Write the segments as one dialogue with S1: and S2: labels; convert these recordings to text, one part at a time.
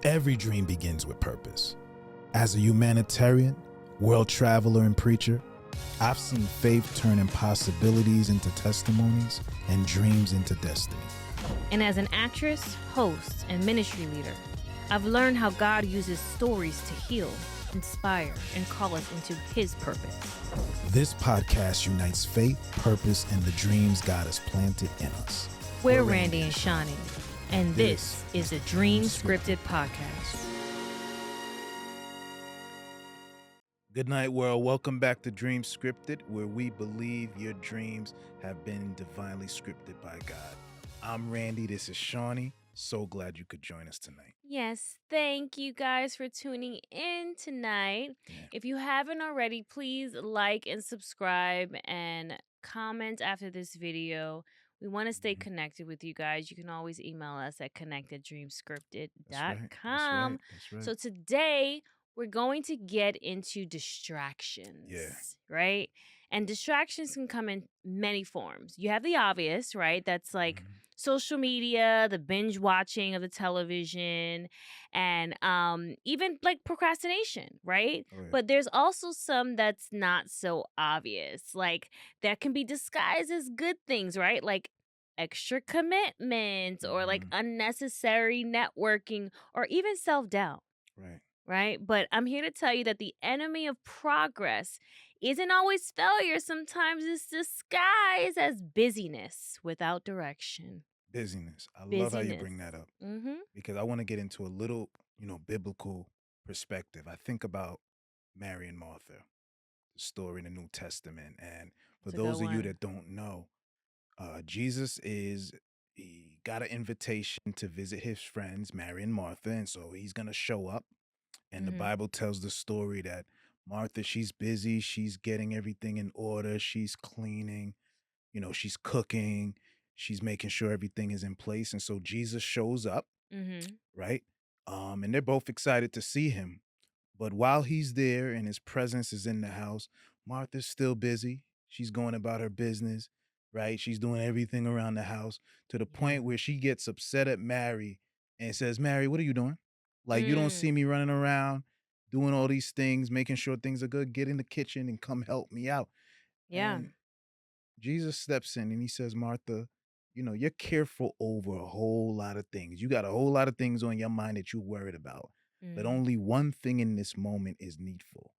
S1: Every dream begins with purpose. As a humanitarian, world traveler, and preacher, I've seen faith turn impossibilities into testimonies and dreams into destiny.
S2: And as an actress, host, and ministry leader, I've learned how God uses stories to heal, inspire, and call us into His purpose.
S1: This podcast unites faith, purpose, and the dreams God has planted in us.
S2: We're Randy and Shani, and this is a Dream Scripted podcast.
S1: Good night, world. Welcome back to Dream Scripted, where we believe your dreams have been divinely scripted by God. I'm Randy. This is Shani. So glad you could join us tonight.
S2: Yes, thank you guys for tuning in tonight.
S1: Yeah.
S2: If you haven't already, please like and subscribe and comment after this video. We want to stay connected with you guys. You can always email us at connecteddreamscripted.com.
S1: That's right.
S2: So today we're going to get into distractions, right? And distractions can come in many forms. You have the obvious, right? That's like social media, the binge watching of the television, and even like procrastination, right?
S1: Oh, yeah.
S2: But there's also some that's not so obvious, like that can be disguised as good things, right? Like extra commitments or like unnecessary networking or even self-doubt. Right? But I'm here to tell you that the enemy of progress isn't always failure. Sometimes it's disguised as busyness without direction.
S1: Busyness. I love how you bring that up because I want to get into a little, biblical perspective. I think about Mary and Martha, the story in the New Testament. And for those of you that don't know, he got an invitation to visit his friends, Mary and Martha. And so he's going to show up. And the Bible tells the story that Martha, she's busy. She's getting everything in order. She's cleaning, she's cooking. She's making sure everything is in place. And so Jesus shows up, right? And they're both excited to see him. But while he's there and his presence is in the house, Martha's still busy. She's going about her business, right? She's doing everything around the house to the point where she gets upset at Mary and says, Mary, what are you doing? Like, you don't see me running around doing all these things, making sure things are good. Get in the kitchen and come help me out.
S2: Yeah.
S1: And Jesus steps in and he says, Martha, you're careful over a whole lot of things. You got a whole lot of things on your mind that you're worried about. But only one thing in this moment is needful.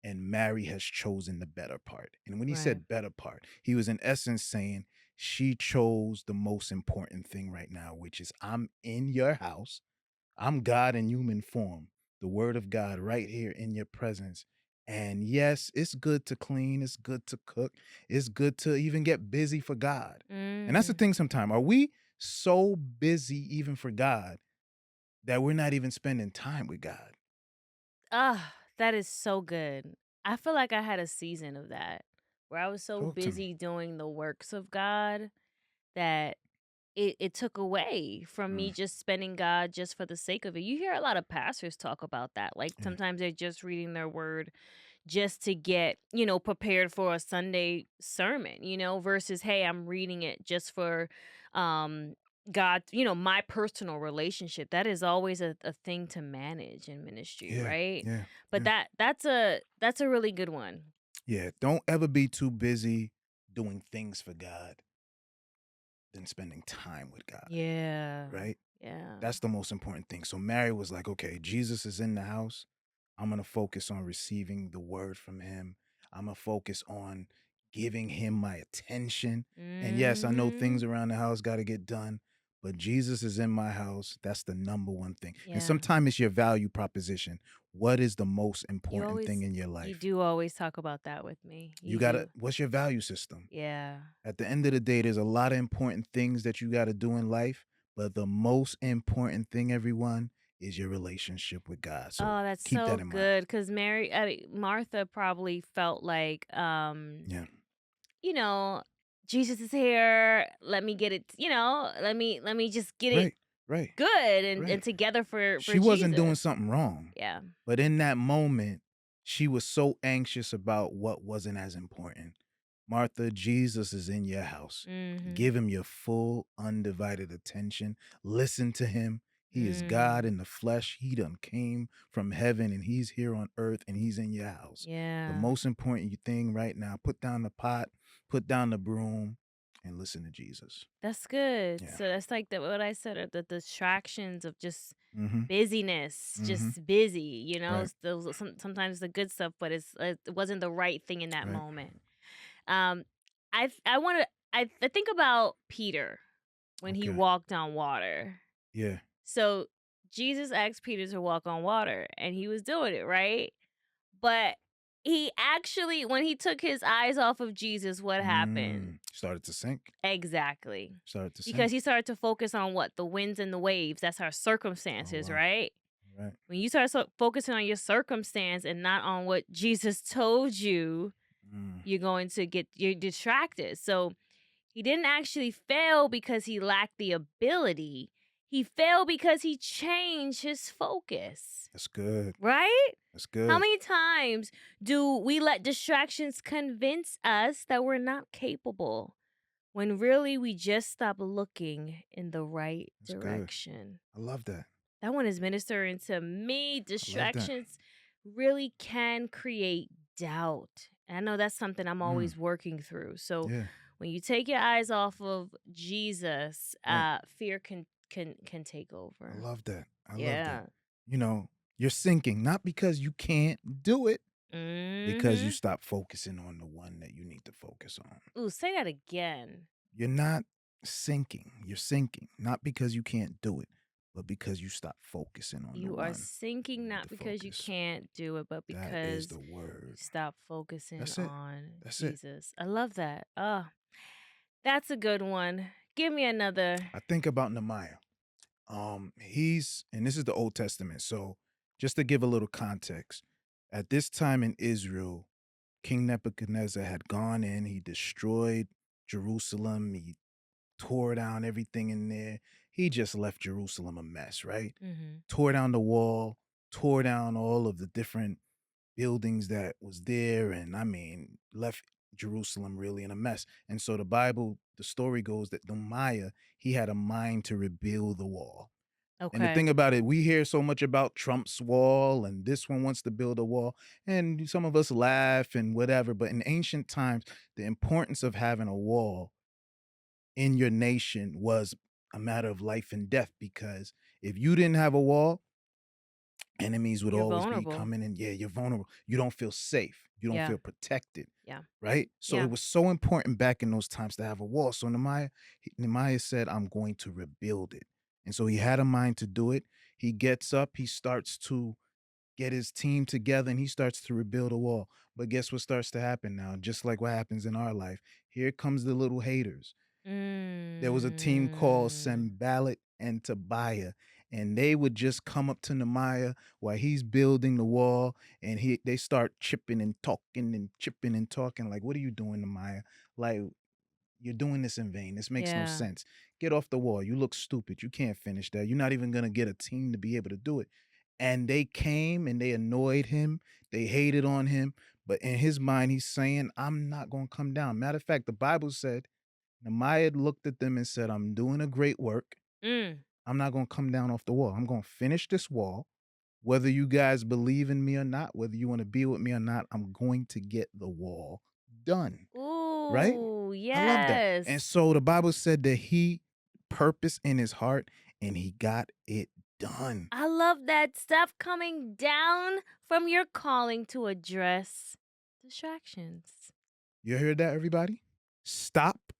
S1: And Mary has chosen the better part. And when he said better part, he was in essence saying she chose the most important thing right now, which is I'm in your house. I'm God in human form, the word of God right here in your presence. And yes, it's good to clean. It's good to cook. It's good to even get busy for God. And that's the thing sometimes. Are we so busy even for God that we're not even spending time with God?
S2: That is so good. I feel like I had a season of that where I was so
S1: Talk to me.
S2: busy doing the works of God that it took away from me just spending God just for the sake of it. You hear a lot of pastors talk about that. Like sometimes they're just reading their word just to get, prepared for a Sunday sermon, versus, hey, I'm reading it just for God, my personal relationship. That is always a thing to manage in ministry, right?
S1: Yeah.
S2: But that's a really good one.
S1: Yeah. Don't ever be too busy doing things for God than spending time with God.
S2: Yeah.
S1: Right?
S2: Yeah.
S1: That's the most important thing. So Mary was like, okay, Jesus is in the house. I'm going to focus on receiving the word from him. I'm going to focus on giving him my attention. And yes, I know things around the house got to get done, but Jesus is in my house. That's the number one thing.
S2: Yeah.
S1: And sometimes it's your value proposition. What is the most important thing in your life?
S2: You do always talk about that with me.
S1: What's your value system?
S2: Yeah.
S1: At the end of the day, there's a lot of important things that you got to do in life, but the most important thing, everyone, is your relationship with God. So
S2: that's
S1: keep
S2: so
S1: that in
S2: good, because Martha probably felt like, Jesus is here. Let me get it. Let me just get it
S1: right.
S2: good and together for
S1: She wasn't
S2: Jesus.
S1: doing something wrong.
S2: Yeah.
S1: But in that moment, she was so anxious about what wasn't as important. Martha, Jesus is in your house. Give him your full, undivided attention. Listen to him. He is God
S2: Mm.
S1: in the flesh. He done came from heaven and he's here on earth and he's in your house. The
S2: Yeah.
S1: most important thing right now, put down the pot, put down the broom, and listen to Jesus.
S2: That's good.
S1: Yeah.
S2: So that's like what I said, the distractions of just
S1: Mm-hmm.
S2: busyness,
S1: Mm-hmm.
S2: just busy, you know,
S1: Right.
S2: those are sometimes the good stuff, but it wasn't the right thing in that
S1: Right.
S2: moment. Um, I want to, I think about Peter when he
S1: Okay.
S2: walked on water.
S1: Yeah.
S2: So Jesus asked Peter to walk on water and he was doing it, right? But he actually, when he took his eyes off of Jesus, what happened?
S1: Started to sink.
S2: Exactly.
S1: Started to
S2: Because
S1: sink.
S2: he started to focus on what? The winds and the waves. That's our
S1: Oh
S2: circumstances,
S1: wow.
S2: right?
S1: Right.
S2: When you start focusing on your circumstance and not on what Jesus told you,
S1: Mm.
S2: you're going to you're distracted. So he didn't actually fail because he lacked the ability. He failed because he changed his focus,
S1: That's good.
S2: right?
S1: That's
S2: How
S1: good.
S2: many times do we let distractions convince us that we're not capable when really we just stop looking in the right
S1: That's good.
S2: direction?
S1: I love that.
S2: That one is ministering to me.
S1: I love that.
S2: Distractions really can create doubt. And I know that's something I'm
S1: Mm.
S2: always working through. So
S1: Yeah.
S2: when you take your eyes off of Jesus,
S1: Right.
S2: fear can take
S1: I
S2: over.
S1: love that. I love that.
S2: Yeah.
S1: You know, you're sinking not because you can't do it, because you
S2: Mhm.
S1: stop focusing on the one that you need to focus on.
S2: Ooh, say that again.
S1: You're not sinking. You're sinking not because you can't do it, but because you stop focusing on the
S2: You are
S1: one you
S2: sinking
S1: need
S2: not
S1: to
S2: because you
S1: focus.
S2: can't do it, but
S1: That is
S2: because
S1: the
S2: you
S1: word.
S2: stop focusing
S1: That's it.
S2: on
S1: That's it.
S2: Jesus. I love that. Oh, that's a good one. Give me another.
S1: I think about Nehemiah. He's and this is the Old Testament. So just to give a little context, at this time in Israel, King Nebuchadnezzar had gone in, he destroyed Jerusalem, he tore down everything in there. He just left Jerusalem a mess, right?
S2: Mhm.
S1: Tore down the wall, tore down all of the different buildings that was there, and I mean, left Jerusalem really in a mess. And so the story goes that Nehemiah, he had a mind to rebuild the wall. And the
S2: Okay.
S1: thing about it, we hear so much about Trump's wall and this one wants to build a wall. And some of us laugh and whatever. But in ancient times, the importance of having a wall in your nation was a matter of life and death, because if you didn't have a wall, enemies would
S2: You're
S1: always be
S2: vulnerable.
S1: coming in. Yeah, you're vulnerable. You don't feel safe. You don't
S2: Yeah.
S1: feel protected.
S2: Yeah.
S1: Right. So
S2: Yeah.
S1: it was so important back in those times to have a wall. So Nehemiah said, I'm going to rebuild it. And so he had a mind to do it. He gets up, he starts to get his team together and he starts to rebuild a wall. But guess what starts to happen now? Just like what happens in our life. Here comes the little haters. There was a team called
S2: Mm.
S1: Sanballat and Tobiah, and they would just come up to Nehemiah while he's building the wall, and they start chipping and talking and chipping and talking like, "What are you doing, Nehemiah? Like, you're doing this in vain. This makes no
S2: Yeah.
S1: sense. Get off the wall. You look stupid. You can't finish that. You're not even gonna get a team to be able to do it." And they came and they annoyed him. They hated on him, but in his mind, he's saying, "I'm not gonna come down." Matter of fact, the Bible said Nehemiah looked at them and said, I'm doing a great work.
S2: Mm.
S1: I'm not going to come down off the wall. I'm going to finish this wall. Whether you guys believe in me or not, whether you want to be with me or not, I'm going to get the wall done. Right?
S2: Ooh,
S1: I love that. And
S2: yes.
S1: so the Bible said that he purposed in his heart and he got it done.
S2: I love that stuff coming down from your calling to address distractions.
S1: You heard that, everybody? Stop.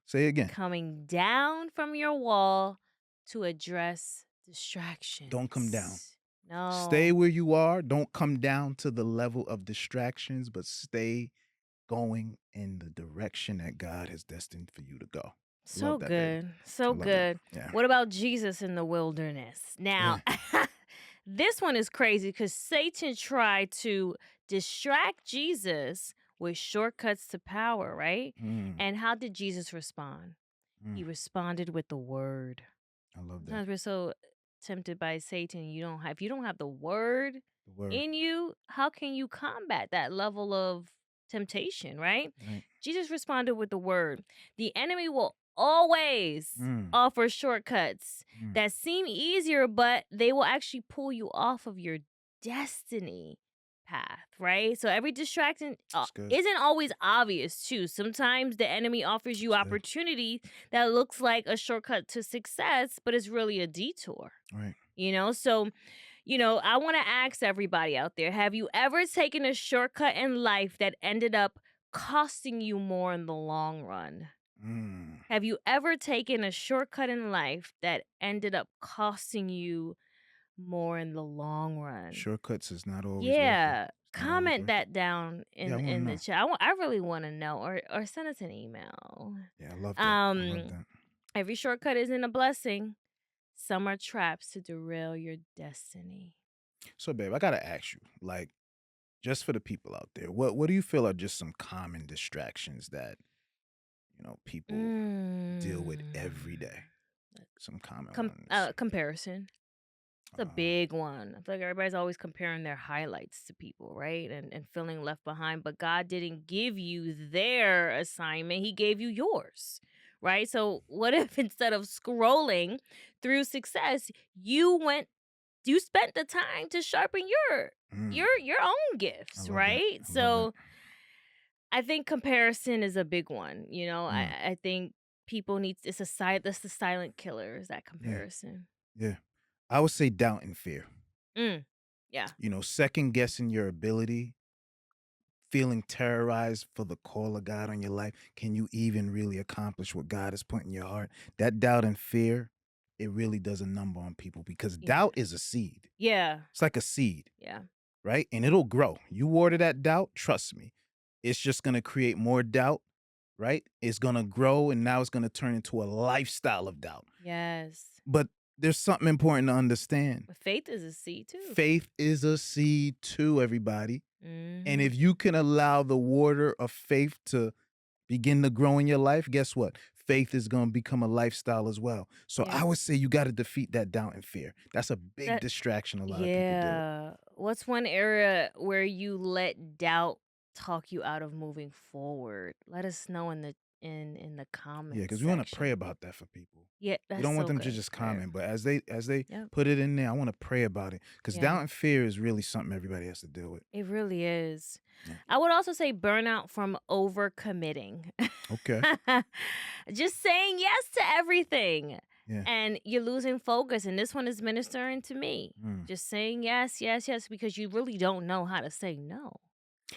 S1: Say it again.
S2: Coming down from your wall to address
S1: Don't come down.
S2: distractions.
S1: Stay
S2: No.
S1: where you are. Don't come down to the level of distractions, but stay going in the direction that God has destined for you to go. I
S2: So
S1: love that, baby.
S2: good.
S1: I
S2: So
S1: love that.
S2: good.
S1: Yeah.
S2: What about Jesus in the wilderness? Now,
S1: Yeah.
S2: this one is crazy because Satan tried to distract Jesus with shortcuts to power, right?
S1: Mm,
S2: And how did Jesus respond?
S1: mm.
S2: He responded with the word.
S1: I love that.
S2: Sometimes we're so tempted by Satan, if you don't have the word
S1: The word.
S2: in you, how can you combat that level of temptation, right?
S1: Right.
S2: Jesus responded with the word. The enemy will always
S1: Mm.
S2: offer shortcuts
S1: Mm.
S2: that seem easier, but they will actually pull you off of your destiny path, right? So every distraction
S1: That's good.
S2: isn't always obvious, too. Sometimes the enemy offers you
S1: That's good.
S2: opportunity that looks like a shortcut to success, but it's really a detour.
S1: Right.
S2: So I want to ask everybody out there, have you ever taken a shortcut in life that ended up costing you more in the long run?
S1: Mm.
S2: Have you ever taken a shortcut in life that ended up costing you more in the long run?
S1: Shortcuts is not always worth it.
S2: Yeah.
S1: It's not always
S2: Comment
S1: worth it.
S2: that down
S1: Yeah, I want to
S2: in the
S1: know.
S2: chat. I really want to know, or send us an email.
S1: Yeah, I love that. I love
S2: Um
S1: that.
S2: every shortcut isn't a blessing. Some are traps to derail your destiny.
S1: So, babe, I gotta ask you, like, just for the people out there, what do you feel are just some common distractions that people deal with every
S2: Mm.
S1: day? Some common ones.
S2: Comparison. It's a
S1: Uh,
S2: big one. I feel like everybody's always comparing their highlights to people, right? And feeling left behind. But God didn't give you their assignment, He gave you yours, right? So, what if instead of scrolling through success, you spent the time to sharpen your
S1: mm,
S2: your own
S1: I
S2: gifts,
S1: love that.
S2: right?
S1: I love that.
S2: So, I think comparison is a big one.
S1: Mm,
S2: I think people need that's the silent killer is that
S1: yeah,
S2: comparison.
S1: yeah. I would say doubt and fear.
S2: Mm. Yeah.
S1: Second guessing your ability, feeling terrorized for the call of God on your life. Can you even really accomplish what God has put in your heart? That doubt and fear, it really does a number on people because
S2: Yeah.
S1: doubt is a seed.
S2: Yeah.
S1: It's like a seed,
S2: Yeah.
S1: right? And it'll grow. You water that doubt, trust me, it's just going to create more doubt, right? It's going to grow and now it's going to turn into a lifestyle of doubt.
S2: Yes.
S1: But there's something important to understand.
S2: But faith is a seed too.
S1: Faith is a seed too, everybody. And
S2: Mhm.
S1: if you can allow the water of faith to begin to grow in your life, guess what? Faith is going to become a lifestyle as well. So I
S2: Yep.
S1: would say you got to defeat that doubt and fear. That's a big
S2: That
S1: distraction a lot of people deal with.
S2: yeah. What's one area where you let doubt talk you out of moving forward? Let us know in the
S1: Yeah,
S2: comments
S1: because we want to pray
S2: section.
S1: about that for people.
S2: Yeah,
S1: We
S2: that's
S1: don't want
S2: so
S1: them to
S2: good.
S1: just
S2: Prayer.
S1: comment, but as they
S2: Yep.
S1: put it in there, I want to pray about it because
S2: Yeah.
S1: doubt and fear is really something everybody has to deal with.
S2: It really is.
S1: Yeah.
S2: I would also say burnout from overcommitting.
S1: Okay.
S2: Just saying yes to everything.
S1: Yeah.
S2: And you're losing focus. And this one is ministering to me.
S1: Mm.
S2: Just saying yes, yes, yes, because you really don't know how to say no.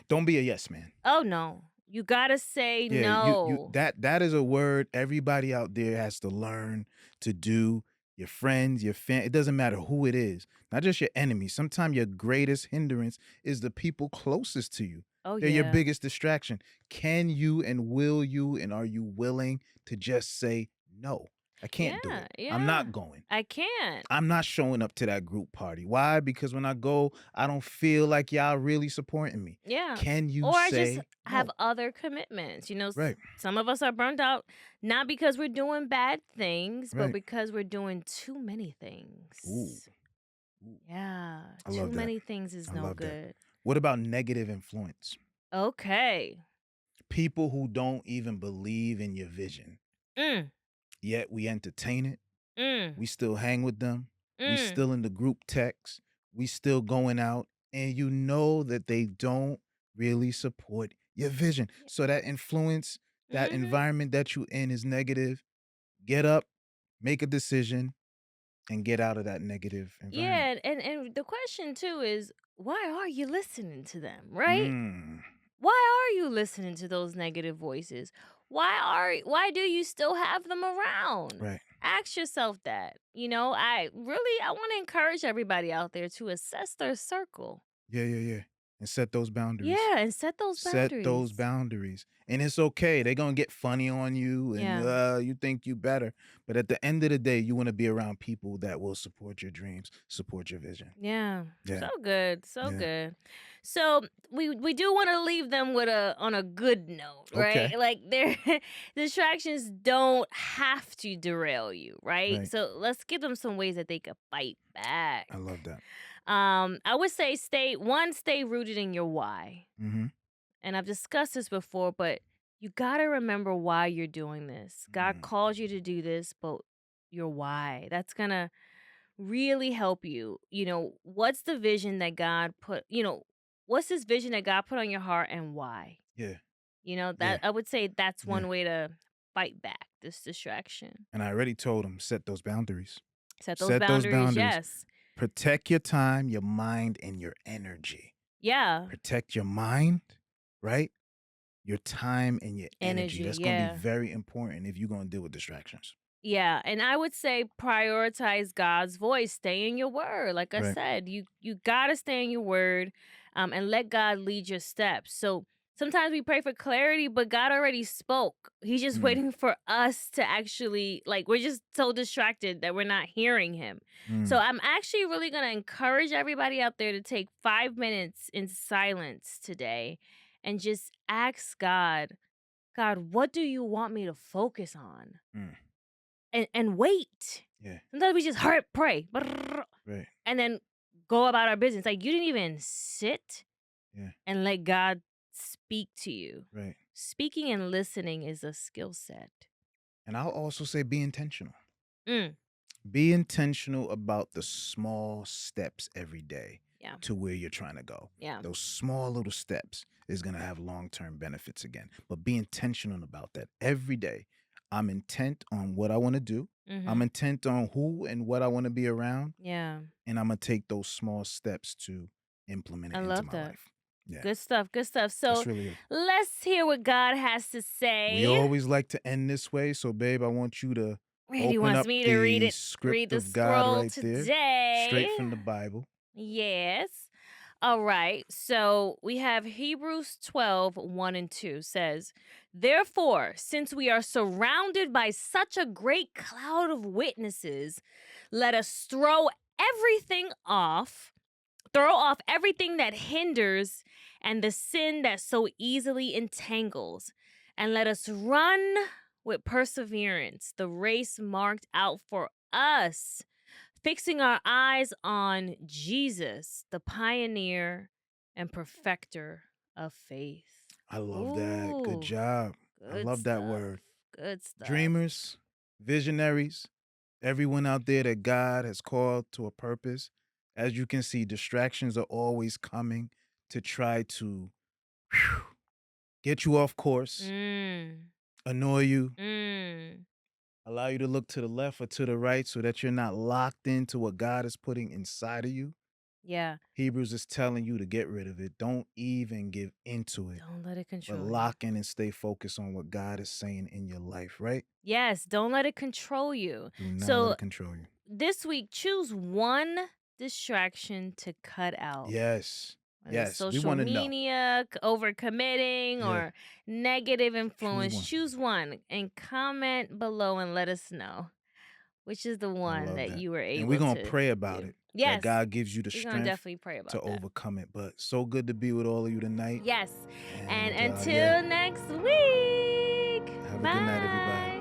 S1: Don't be a yes man.
S2: Oh, no. You got to say
S1: Yeah, you
S2: no.
S1: that is a word everybody out there has to learn to do. Your friends, your it doesn't matter who it is, not just your enemies. Sometimes your greatest hindrance is the people closest to you.
S2: Oh,
S1: They're your
S2: yeah.
S1: biggest distraction. Can you and will you and are you willing to just say no? I can't do
S2: Yeah,
S1: it. I'm
S2: yeah.
S1: not going.
S2: I can't.
S1: I'm not showing up to that group party. Why? Because when I go, I don't feel like y'all really supporting me.
S2: Yeah.
S1: Can you
S2: Or I just
S1: say
S2: have
S1: no?
S2: other commitments.
S1: Right,
S2: Some of us are burnt out not because we're doing bad things, but
S1: right.
S2: because we're doing too many
S1: Ooh,
S2: things.
S1: ooh.
S2: Yeah.
S1: I
S2: Too
S1: love that.
S2: many things is
S1: I
S2: no
S1: love that.
S2: good.
S1: What about negative influence?
S2: Okay.
S1: People who don't even believe in your vision,
S2: Mm,
S1: yet we entertain it.
S2: mm,
S1: We still hang with them. We
S2: mm.
S1: still in the group text. We still going out. And you know that they don't really support your vision. So that influence, that
S2: Mhm.
S1: environment that you in is negative. Get up, make a decision, and get out of that negative environment.
S2: Yeah, and the question too is why are you listening to them, right?
S1: Mm,
S2: Why are you listening to those negative voices? Why do you still have them around?
S1: right.
S2: Ask yourself that. I want to encourage everybody out there to assess their circle.
S1: Yeah, yeah, yeah. And set those boundaries.
S2: Yeah, and set those
S1: Set
S2: boundaries.
S1: those boundaries. And it's okay. They're gonna get funny on you and
S2: Yeah.
S1: you think you better. But at the end of the day, you want to be around people that will support your dreams, support your vision.
S2: Yeah.
S1: Yeah.
S2: So good. So
S1: Yeah.
S2: good. So we do want to leave them with a good note, right?
S1: Okay.
S2: Like their distractions don't have to derail you, right?
S1: Right.
S2: So let's give them some ways that they could fight back.
S1: I love that.
S2: I would say stay rooted in your why.
S1: Mhm.
S2: And I've discussed this before, but you got to remember why you're doing this. God
S1: Mm,
S2: calls you to do this, but your why. That's going to really help you. What's the vision that God put, what's this vision that God put on your heart and why?
S1: yeah,
S2: That
S1: yeah,
S2: I would say that's
S1: yeah.
S2: one way to fight back this distraction.
S1: And I already told him, set those boundaries.
S2: Set those
S1: Set those
S2: boundaries,
S1: boundaries.
S2: yes.
S1: Protect your time, your mind, and your energy.
S2: Yeah.
S1: Protect your mind, right? Your time and your energy.
S2: Energy,
S1: That's going to be
S2: yeah.
S1: very important if you're going to deal with distractions.
S2: Yeah, and I would say prioritize God's voice. Stay in your word. Like I
S1: Right.
S2: said, you gotta stay in your word, and let God lead your steps. So sometimes we pray for clarity, but God already spoke. He's just
S1: Mm,
S2: waiting for us to actually we're just so distracted that we're not hearing Him. So
S1: mm,
S2: I'm actually really gonna encourage everybody out there to take 5 minutes in silence today, and just ask God, God, what do you want me to focus on?
S1: mm.
S2: And wait.
S1: Yeah,
S2: Sometimes we just hurry up, pray,
S1: right.
S2: and then go about our business. Like, you didn't even sit
S1: Yeah,
S2: and let God speak to you.
S1: right.
S2: Speaking and listening is a skill set.
S1: And I'll also say be intentional.
S2: Mm,
S1: Be intentional about the small steps every day
S2: yeah,
S1: to where you're trying to go.
S2: yeah.
S1: Those small little steps is going to have long-term benefits again. But be intentional about that every day. I'm intent on what I want to do. I'm
S2: Mhm.
S1: intent on who and what I want to be around,
S2: Yeah.
S1: and I'm going to take those small steps to implement
S2: I
S1: it into
S2: love
S1: my
S2: that.
S1: life. Yeah.
S2: Good stuff. Good stuff.
S1: That's
S2: So
S1: really it.
S2: let's hear what God has to
S1: We
S2: say.
S1: always like to end this way, so babe, I want you to
S2: Randy
S1: open
S2: wants
S1: up
S2: me to
S1: the
S2: read
S1: script
S2: the
S1: of God
S2: scroll
S1: right there,
S2: today.
S1: straight from the Bible.
S2: Yes. All right. So we have Hebrews 12, 1 and 2 says, therefore, since we are surrounded by such a great cloud of witnesses, let us throw off everything that hinders and the sin that so easily entangles, and let us run with perseverance the race marked out for us, fixing our eyes on Jesus, the pioneer and perfecter of faith.
S1: I love that. Good
S2: Ooh,
S1: job. I
S2: good
S1: love that
S2: stuff.
S1: word.
S2: Good stuff.
S1: Dreamers, visionaries, everyone out there that God has called to a purpose. As you can see, distractions are always coming to try to whew, get you off course,
S2: Mm,
S1: annoy you,
S2: mm.
S1: allow you to look to the left or to the right so that you're not locked into what God is putting inside of you.
S2: Yeah.
S1: Hebrews is telling you to get rid of it. Don't even give into it,
S2: Don't let it
S1: but
S2: control you.
S1: lock in and stay focused on what God is saying in your life, right?
S2: Yes, don't let it control you.
S1: Do not let
S2: So
S1: it control you.
S2: this week, choose one distraction to cut out.
S1: Yes.
S2: Whether it's
S1: Yes. We
S2: social
S1: want to know.
S2: media, overcommitting,
S1: Yeah.
S2: or negative
S1: Choose
S2: influence,
S1: one.
S2: choose one and comment below and let us know which is the
S1: I
S2: one
S1: love
S2: that
S1: that.
S2: you were
S1: And we're
S2: able
S1: going to
S2: to
S1: pray about
S2: do.
S1: it, that
S2: Yes,
S1: God gives you the
S2: we're going to
S1: strength
S2: definitely pray
S1: to
S2: about that.
S1: overcome it. But so good to be with all of you tonight.
S2: Yes. And
S1: And yeah,
S2: until next week,
S1: have a good night, everybody.
S2: bye.